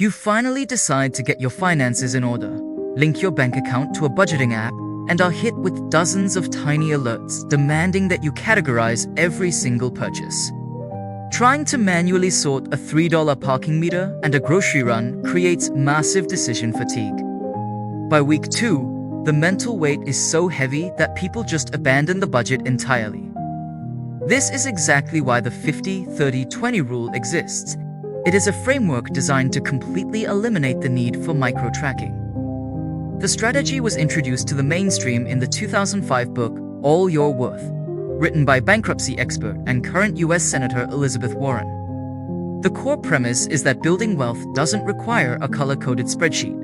You finally decide to get your finances in order, link your bank account to a budgeting app, and are hit with dozens of tiny alerts demanding that you categorize every single purchase. Trying to manually sort a $3 parking meter and a grocery run creates massive decision fatigue. By week 2, the mental weight is so heavy that people just abandon the budget entirely. This is exactly why the 50-30-20 rule exists. It is a framework designed to completely eliminate the need for micro-tracking. The strategy was introduced to the mainstream in the 2005 book, All Your Worth, written by bankruptcy expert and current US Senator Elizabeth Warren. The core premise is that building wealth doesn't require a color-coded spreadsheet.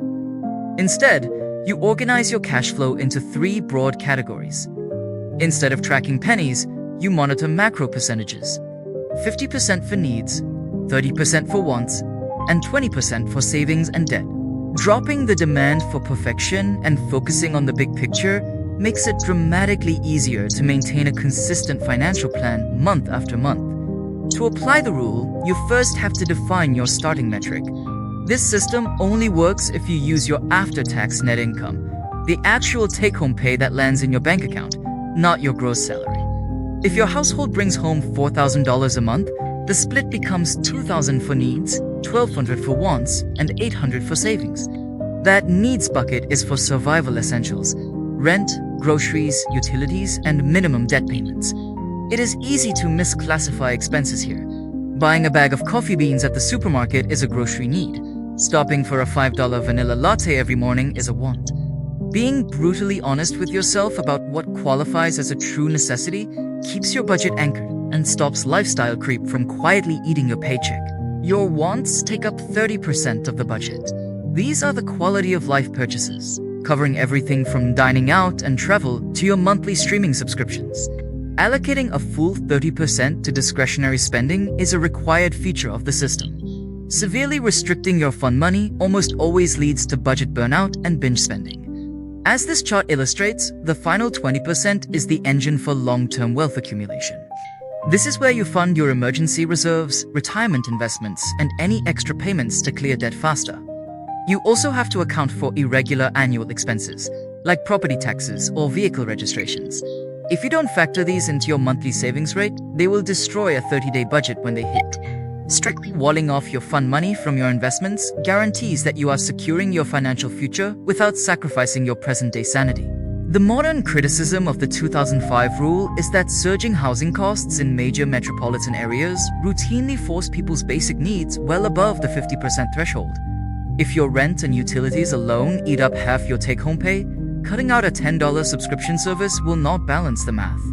Instead, you organize your cash flow into 3 broad categories. Instead of tracking pennies, you monitor macro percentages: 50% for needs, 30% for wants, and 20% for savings and debt. Dropping the demand for perfection and focusing on the big picture makes it dramatically easier to maintain a consistent financial plan month after month. To apply the rule, you first have to define your starting metric. This system only works if you use your after-tax net income, the actual take-home pay that lands in your bank account, not your gross salary. If your household brings home $4,000 a month, the split becomes $2,000 for needs, $1,200 for wants, and $800 for savings. That needs bucket is for survival essentials: rent, groceries, utilities, and minimum debt payments. It is easy to misclassify expenses here. Buying a bag of coffee beans at the supermarket is a grocery need. Stopping for a $5 vanilla latte every morning is a want. Being brutally honest with yourself about what qualifies as a true necessity keeps your budget anchored and stops lifestyle creep from quietly eating your paycheck. Your wants take up 30% of the budget. These are the quality of life purchases, covering everything from dining out and travel to your monthly streaming subscriptions. Allocating a full 30% to discretionary spending is a required feature of the system. Severely restricting your fun money almost always leads to budget burnout and binge spending. As this chart illustrates, the final 20% is the engine for long-term wealth accumulation. This is where you fund your emergency reserves, retirement investments, and any extra payments to clear debt faster. You also have to account for irregular annual expenses, like property taxes or vehicle registrations. If you don't factor these into your monthly savings rate, they will destroy a 30-day budget when they hit. Strictly walling off your fund money from your investments guarantees that you are securing your financial future without sacrificing your present-day sanity. The modern criticism of the 2005 rule is that surging housing costs in major metropolitan areas routinely force people's basic needs well above the 50% threshold. If your rent and utilities alone eat up half your take-home pay, cutting out a $10 subscription service will not balance the math.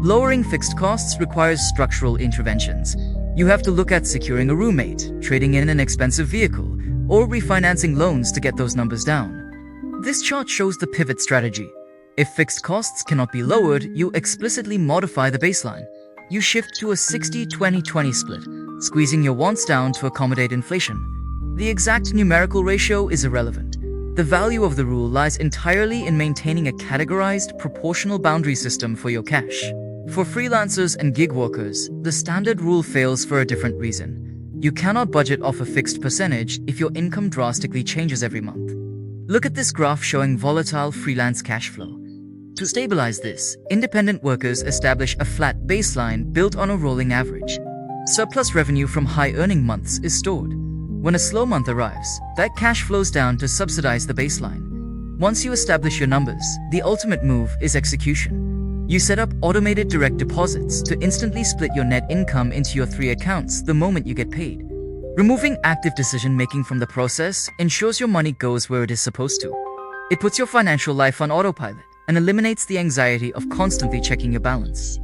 Lowering fixed costs requires structural interventions. You have to look at securing a roommate, trading in an expensive vehicle, or refinancing loans to get those numbers down. This chart shows the pivot strategy. If fixed costs cannot be lowered, you explicitly modify the baseline. You shift to a 60-20-20 split, squeezing your wants down to accommodate inflation. The exact numerical ratio is irrelevant. The value of the rule lies entirely in maintaining a categorized, proportional boundary system for your cash. For freelancers and gig workers, the standard rule fails for a different reason. You cannot budget off a fixed percentage if your income drastically changes every month. Look at this graph showing volatile freelance cash flow. To stabilize this, independent workers establish a flat baseline built on a rolling average. Surplus revenue from high-earning months is stored. When a slow month arrives, that cash flows down to subsidize the baseline. Once you establish your numbers, the ultimate move is execution. You set up automated direct deposits to instantly split your net income into your 3 accounts the moment you get paid. Removing active decision-making from the process ensures your money goes where it is supposed to. It puts your financial life on autopilot and eliminates the anxiety of constantly checking your balance.